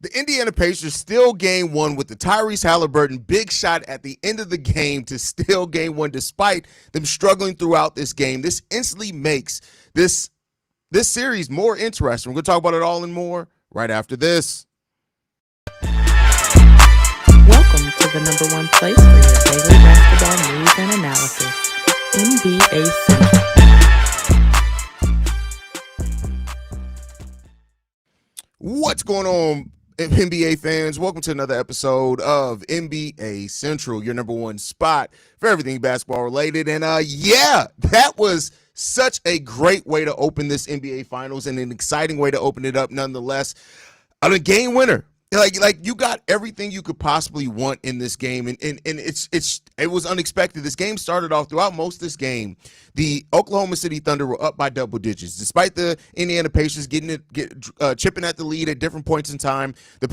The Indiana Pacers still game one with the Tyrese Haliburton big shot at the end of the game to still game one despite them struggling throughout this game. This instantly makes this series more interesting. We're going to talk about it all and more right after this. Welcome to the number one place for your daily basketball news and analysis, NBA Central. What's going on, NBA fans? Welcome to another episode of NBA Central, your number one spot for everything basketball related. And yeah, that was such a great way to open this NBA Finals and an exciting way to open it up nonetheless. A game winner. Like you got everything you could possibly want in this game, and it was unexpected. This game started off throughout most of this game. The Oklahoma City Thunder were up by double digits, despite the Indiana Pacers chipping at the lead at different points in time. The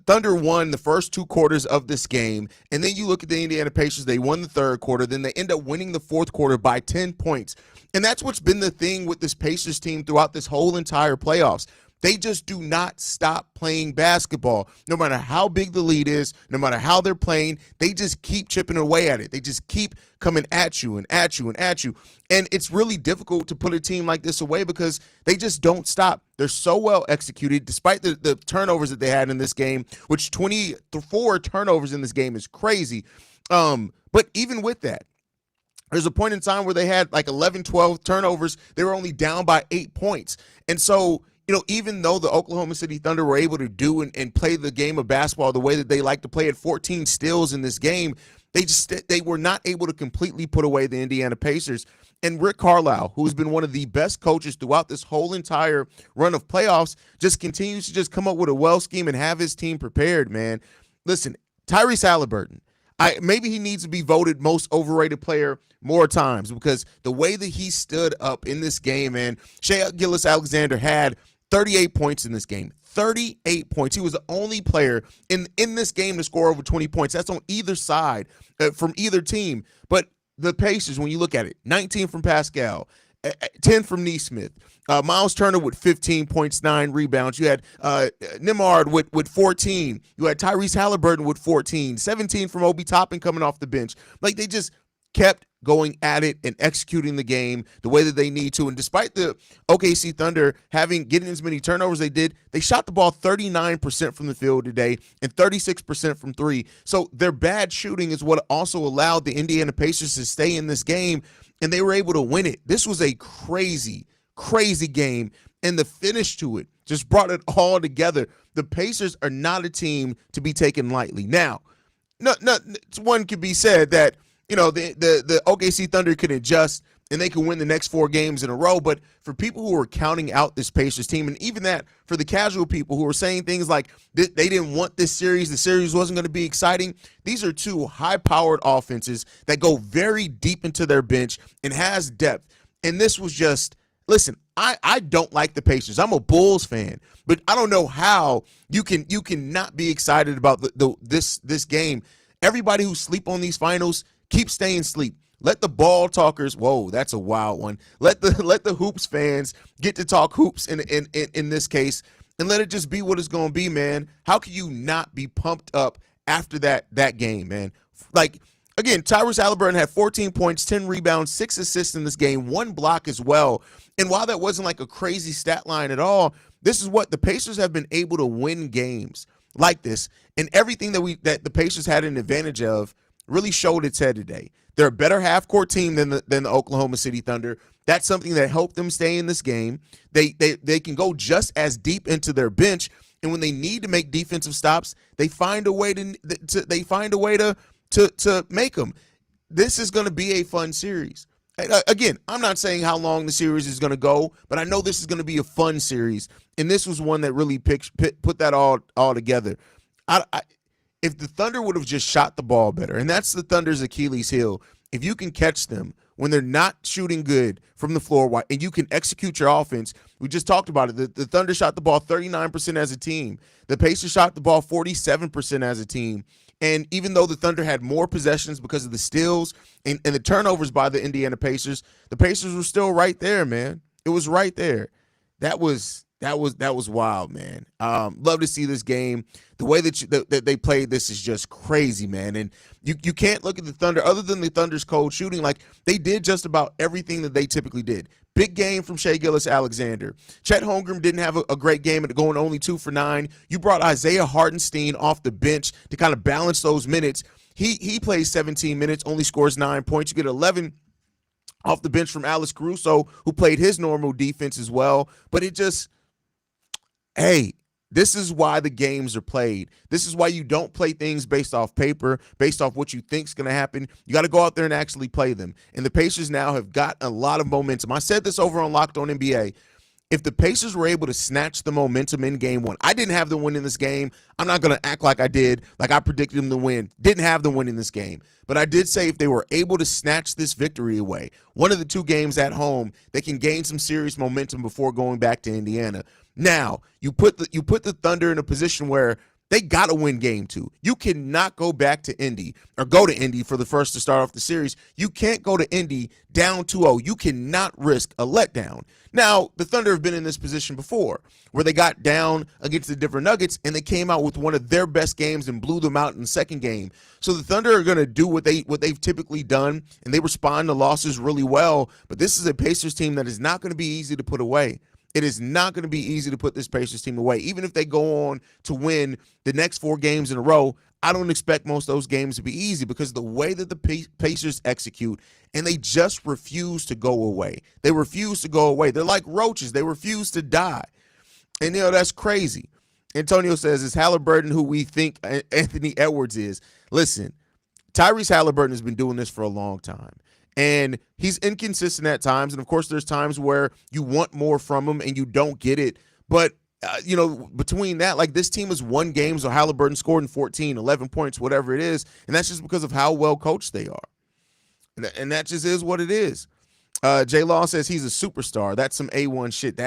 Thunder won the first two quarters of this game, and then you look at the Indiana Pacers, they won the third quarter, then they end up winning the fourth quarter by 10 points. And that's what's been the thing with this Pacers team throughout this whole entire playoffs. They just do not stop playing basketball. No matter how big the lead is, no matter how they're playing, they just keep chipping away at it. They just keep coming at you and at you and at you. And it's really difficult to put a team like this away because they just don't stop. They're so well executed, despite the turnovers that they had in this game, which 24 turnovers in this game is crazy. But even with that, there's a point in time where they had like 11, 12 turnovers. They were only down by 8 points. And so, even though the Oklahoma City Thunder were able to do and play the game of basketball the way that they like to play it, 14 steals in this game, they were not able to completely put away the Indiana Pacers. And Rick Carlisle, who's been one of the best coaches throughout this whole entire run of playoffs, just continues to just come up with a well scheme and have his team prepared, man. Listen, Tyrese Haliburton, maybe he needs to be voted most overrated player more times because the way that he stood up in this game, man, Shai Gilgeous-Alexander had 38 points in this game. 38 points. He was the only player in this game to score over 20 points. That's on either side from either team. But the Pacers, when you look at it, 19 from Pascal, 10 from Nesmith. Miles Turner with 15 points, 9 rebounds. You had Nembhard with 14. You had Tyrese Haliburton with 14. 17 from Obi Toppin coming off the bench. Like, they just kept going at it and executing the game the way that they need to. And despite the OKC Thunder getting as many turnovers they did, they shot the ball 39% from the field today and 36% from three. So their bad shooting is what also allowed the Indiana Pacers to stay in this game, and they were able to win it. This was a crazy, crazy game, and the finish to it just brought it all together. The Pacers are not a team to be taken lightly. Now, one could be said that the OKC Thunder could adjust and they can win the next 4 games in a row. But for people who are counting out this Pacers team, and even that for the casual people who are saying things like they didn't want this series, the series wasn't going to be exciting, these are two high-powered offenses that go very deep into their bench and has depth. And this was just, listen, I don't like the Pacers. I'm a Bulls fan, but I don't know how you can not be excited about this game. Everybody who sleep on these finals, keep staying asleep. Let the ball talkers, whoa, that's a wild one. Let the hoops fans get to talk hoops in this case, and let it just be what it's going to be, man. How can you not be pumped up after that game, man? Like, again, Tyrese Haliburton had 14 points, 10 rebounds, 6 assists in this game, 1 block as well. And while that wasn't like a crazy stat line at all, this is what the Pacers have been able to win games like this, and everything that the Pacers had an advantage of really showed its head today. They're a better half-court team than the Oklahoma City Thunder. That's something that helped them stay in this game. They can go just as deep into their bench, and when they need to make defensive stops, they find a way to make them. This is going to be a fun series. Again, I'm not saying how long the series is going to go, but I know this is going to be a fun series, and this was one that really put that all together. If the Thunder would have just shot the ball better, and that's the Thunder's Achilles heel, if you can catch them when they're not shooting good from the floor and you can execute your offense, we just talked about it. The Thunder shot the ball 39% as a team. The Pacers shot the ball 47% as a team. And even though the Thunder had more possessions because of the steals and the turnovers by the Indiana Pacers, the Pacers were still right there, man. It was right there. That was That was wild, man. Love to see this game. The way that they played this is just crazy, man. And you can't look at the Thunder other than the Thunder's cold shooting. Like they did just about everything that they typically did. Big game from Shai Gilgeous-Alexander. Chet Holmgren didn't have a great game at going only 2 for 9. You brought Isaiah Hartenstein off the bench to kind of balance those minutes. He plays 17 minutes, only scores 9 points. You get 11 off the bench from Alex Caruso, who played his normal defense as well. But it just, hey, this is why the games are played. This is why you don't play things based off paper, based off what you think is going to happen. You got to go out there and actually play them. And the Pacers now have got a lot of momentum. I said this over on Locked On NBA. If the Pacers were able to snatch the momentum in game one, I didn't have them win in this game. I'm not going to act like I did, like I predicted them to win. Didn't have them win in this game. But I did say if they were able to snatch this victory away, one of the 2 games at home, they can gain some serious momentum before going back to Indiana. Now, you put the Thunder in a position where they got to win game 2. You cannot go back to Indy or go to Indy for the first to start off the series. You can't go to Indy down 2-0. You cannot risk a letdown. Now, the Thunder have been in this position before where they got down against the Denver Nuggets and they came out with one of their best games and blew them out in the second game. So the Thunder are going to do what they've typically done, and they respond to losses really well. But this is a Pacers team that is not going to be easy to put away. It is not going to be easy to put this Pacers team away. Even if they go on to win the next 4 games in a row, I don't expect most of those games to be easy because the way that the Pacers execute, and they just refuse to go away. They refuse to go away. They're like roaches. They refuse to die. And, that's crazy. Antonio says, is Haliburton who we think Anthony Edwards is? Listen, Tyrese Haliburton has been doing this for a long time. And he's inconsistent at times. And, of course, there's times where you want more from him and you don't get it. But, between that, like this team has won games where Haliburton scored in 14, 11 points, whatever it is. And that's just because of how well coached they are. And that just is what it is. J. Law says he's a superstar. That's some A1 shit.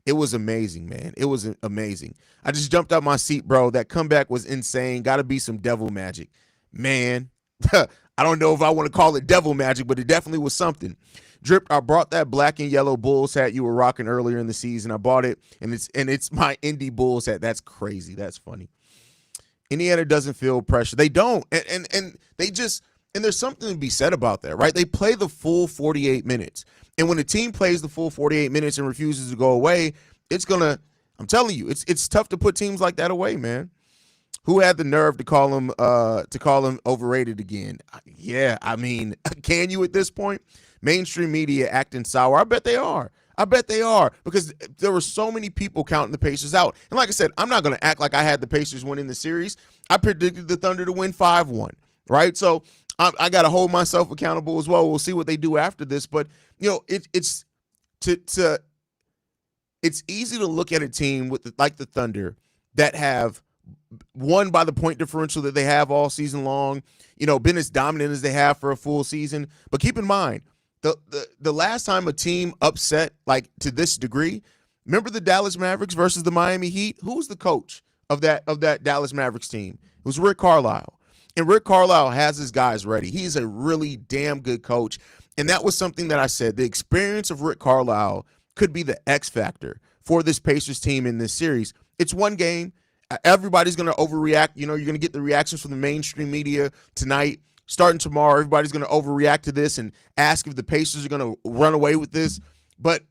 It was amazing, man. It was amazing. I just jumped out my seat, bro. That comeback was insane. Got to be some devil magic. Man. I don't know if I want to call it devil magic, but it definitely was something. Drip, I brought that black and yellow Bulls hat you were rocking earlier in the season. I bought it, and it's my Indy Bulls hat. That's crazy. That's funny. Indiana doesn't feel pressure. They don't, and they just – and there's something to be said about that, right? They play the full 48 minutes. And when a team plays the full 48 minutes and refuses to go away, it's going to – I'm telling you, it's tough to put teams like that away, man. Who had the nerve to call him overrated again? Yeah, I mean, can you at this point? Mainstream media acting sour. I bet they are. Because there were so many people counting the Pacers out. And like I said, I'm not going to act like I had the Pacers winning the series. I predicted the Thunder to win 5-1, right? So I got to hold myself accountable as well. We'll see what they do after this. But, it's easy to look at a team like the Thunder that have won by the point differential that they have all season long, been as dominant as they have for a full season. But keep in mind, the last time a team upset like to this degree, remember the Dallas Mavericks versus the Miami Heat? Who was the coach of that Dallas Mavericks team? It was Rick Carlisle. And Rick Carlisle has his guys ready. He's a really damn good coach. And that was something that I said. The experience of Rick Carlisle could be the X factor for this Pacers team in this series. It's one game. Everybody's going to overreact. You're going to get the reactions from the mainstream media tonight. Starting tomorrow, everybody's going to overreact to this and ask if the Pacers are going to run away with this. But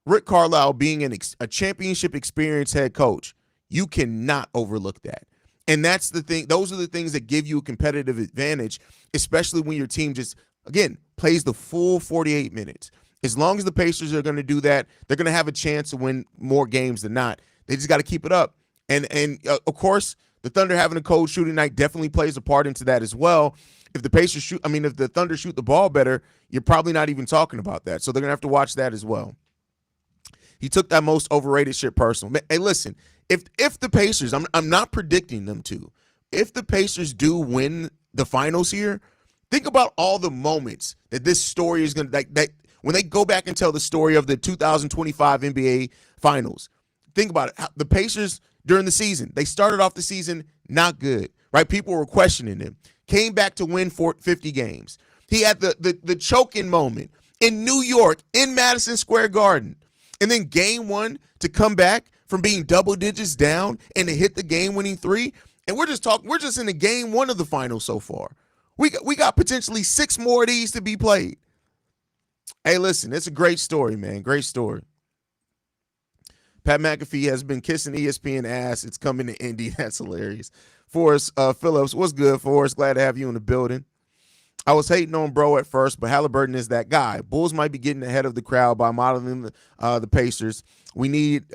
Rick Carlisle being a championship experienced head coach, you cannot overlook that. And that's the thing. Those are the things that give you a competitive advantage, especially when your team just, again, plays the full 48 minutes. As long as the Pacers are going to do that, they're going to have a chance to win more games than not. They just got to keep it up. And of course, the Thunder having a cold shooting night definitely plays a part into that as well. If the Thunder shoot the ball better, you're probably not even talking about that. So they're going to have to watch that as well. He took that most overrated shit personal. Hey, listen, if the Pacers, I'm not predicting them to, if the Pacers do win the finals here, think about all the moments that this story is going to, that when they go back and tell the story of the 2025 NBA finals, think about it. The Pacers during the season, they started off the season not good, right? People were questioning him. Came back to win 50 games. He had the choking moment in New York, in Madison Square Garden. And then game one to come back from being double digits down and to hit the game-winning three. And we're just in the game one of the finals so far. We got potentially 6 more of these to be played. Hey, listen, it's a great story, man. Great story. Pat McAfee has been kissing ESPN ass. It's coming to Indy. That's hilarious. Forrest Phillips, what's good, Forrest? Glad to have you in the building. I was hating on Bro at first, but Haliburton is that guy. Bulls might be getting ahead of the crowd by modeling the Pacers. We need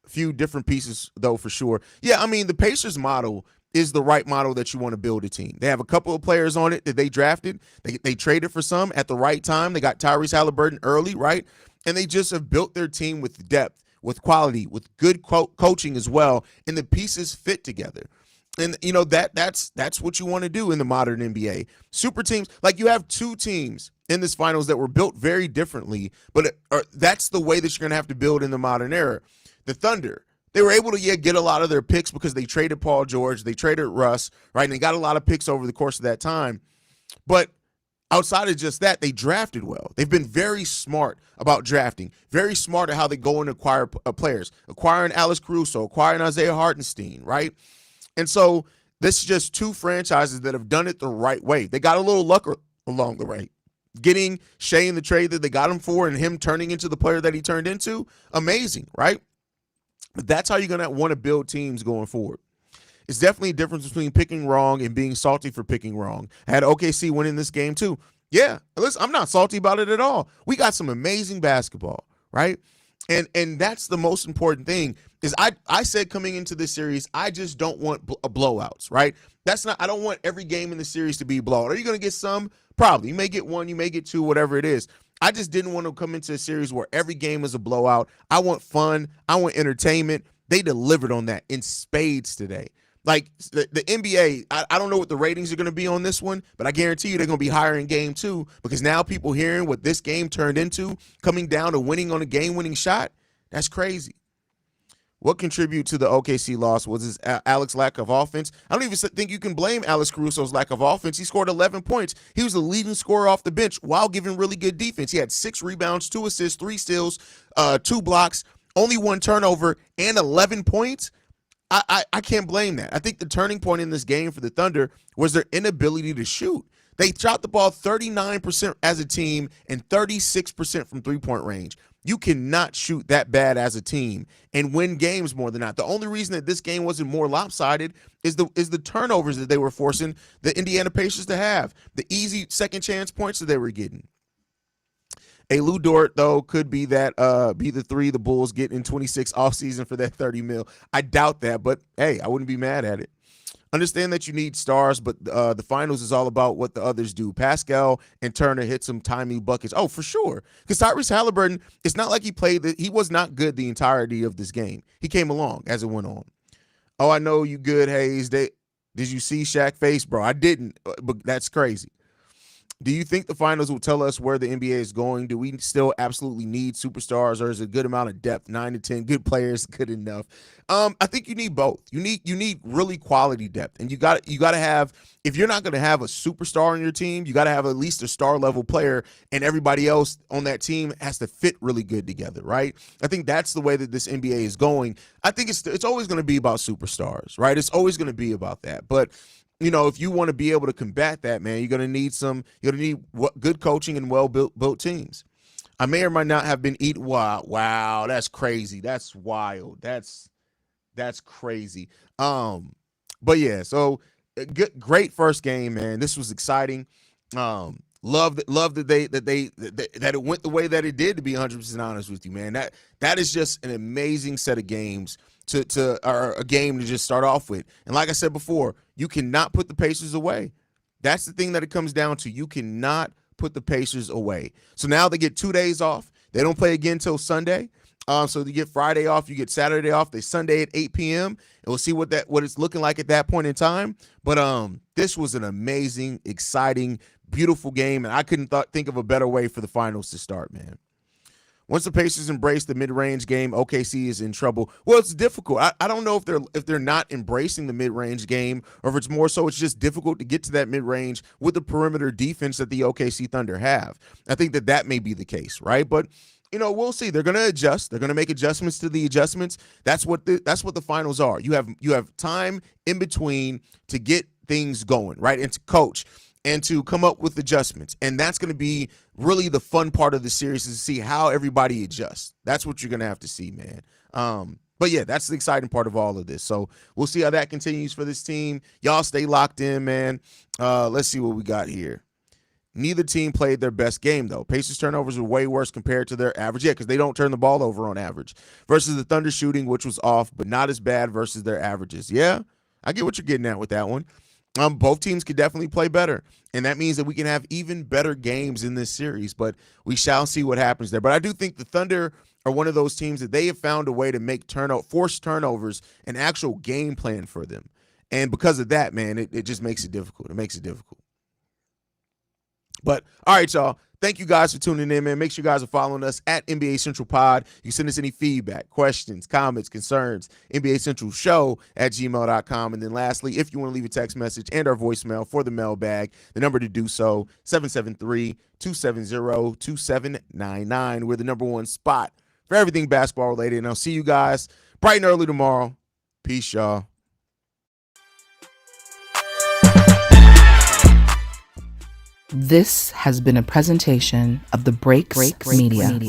few different pieces, though, for sure. Yeah, I mean, the Pacers model is the right model that you want to build a team. They have a couple of players on it that they drafted. They traded for some at the right time. They got Tyrese Haliburton early, right? And they just have built their team with depth, with quality, with good coaching as well, and the pieces fit together. And, you know, that's what you want to do in the modern NBA. Super teams, like you have 2 teams in this finals that were built very differently, but that's the way that you're going to have to build in the modern era. The Thunder, they were able to get a lot of their picks because they traded Paul George, they traded Russ, right? And they got a lot of picks over the course of that time. But outside of just that, they drafted well. They've been very smart about drafting, very smart at how they go and acquire players, acquiring Alex Caruso, acquiring Isaiah Hartenstein, right? And so this is just 2 franchises that have done it the right way. They got a little luck along the way. Getting Shea in the trade that they got him for and him turning into the player that he turned into, amazing, right? But that's how you're going to want to build teams going forward. It's definitely a difference between picking wrong and being salty for picking wrong. I had OKC winning this game too. Yeah, listen, I'm not salty about it at all. We got some amazing basketball, right? And that's the most important thing is I said coming into this series, I just don't want blowouts, right? I don't want every game in the series to be a blowout. Are you going to get some? Probably. You may get 1, you may get 2, whatever it is. I just didn't want to come into a series where every game is a blowout. I want fun. I want entertainment. They delivered on that in spades today. Like the NBA, I don't know what the ratings are going to be on this one, but I guarantee you they're going to be higher in game 2 because now people hearing what this game turned into, coming down to winning on a game-winning shot, that's crazy. What contributed to the OKC loss was his Alex's lack of offense. I don't even think you can blame Alex Caruso's lack of offense. He scored 11 points. He was the leading scorer off the bench while giving really good defense. He had 6 rebounds, 2 assists, 3 steals, 2 blocks, only 1 turnover, and 11 points. I can't blame that. I think the turning point in this game for the Thunder was their inability to shoot. They shot the ball 39% as a team and 36% from three-point range. You cannot shoot that bad as a team and win games more than that. The only reason that this game wasn't more lopsided is the turnovers that they were forcing the Indiana Pacers to have, the easy second chance points that they were getting. A Lou Dort, though, could be the 3 the Bulls get in 26 offseason for that $30 million. I doubt that, but hey, I wouldn't be mad at it. Understand that you need stars, but the finals is all about what the others do. Pascal and Turner hit some timely buckets. Oh, for sure. Because Tyrese Haliburton, it's not like he was not good the entirety of this game. He came along as it went on. Oh, I know you good, Haize. Did you see Shaq face, bro? I didn't, but that's crazy. Do you think the finals will tell us where the NBA is going? Do we still absolutely need superstars, or is it a good amount of depth, 9 to 10 good players, good enough? I think you need both. You need really quality depth, and you got to have. If you're not going to have a superstar on your team, you got to have at least a star level player, and everybody else on that team has to fit really good together, right? I think that's the way that this NBA is going. I think it's always going to be about superstars, right? It's always going to be about that, but. You know, if you want to be able to combat that, man, you're going to need good coaching and well-built teams. I may or might not have been eaten. Wow, that's crazy. That's wild. That's crazy. But yeah, so great first game, man. This was exciting. Love that it went the way that it did, to be 100% honest with you, man. That is just an amazing set of games or a game to just start off with. And like I said before, you cannot put the Pacers away. That's the thing that it comes down to. You cannot put the Pacers away. So now they get 2 days off. They don't play again until Sunday. So you get Friday off, you get Saturday off. They Sunday at 8 p.m. And we'll see what it's looking like at that point in time. But this was an amazing, exciting, beautiful game, and I couldn't think of a better way for the finals to start, man. Once the Pacers embrace the mid-range game, OKC is in trouble. Well, it's difficult. I don't know if they're not embracing the mid-range game, or if it's more so it's just difficult to get to that mid-range with the perimeter defense that the OKC Thunder have. I think that may be the case, right? But we'll see. They're going to adjust. They're going to make adjustments to the adjustments. That's what the finals are. You have time in between to get things going, right? And to coach and to come up with adjustments. And that's going to be really the fun part of the series, is to see how everybody adjusts. That's what you're going to have to see, man. But yeah, that's the exciting part of all of this. So we'll see how that continues for this team. Y'all stay locked in, man. Let's see what we got here. Neither team played their best game, though. Pacers turnovers were way worse compared to their average. Yeah, because they don't turn the ball over on average. Versus the Thunder shooting, which was off, but not as bad versus their averages. Yeah, I get what you're getting at with that one. Both teams could definitely play better, and that means that we can have even better games in this series, but we shall see what happens there. But I do think the Thunder are one of those teams that they have found a way to make forced turnovers an actual game plan for them. And because of that, man, it just makes it difficult. It makes it difficult. But, all right, y'all. Thank you guys for tuning in, man. Make sure you guys are following us at NBA Central Pod. You can send us any feedback, questions, comments, concerns, NBA Central Show at gmail.com. And then lastly, if you want to leave a text message and our voicemail for the mailbag, the number to do so, 773-270-2799. We're the number one spot for everything basketball related. And I'll see you guys bright and early tomorrow. Peace, y'all. This has been a presentation of the Breaks Media.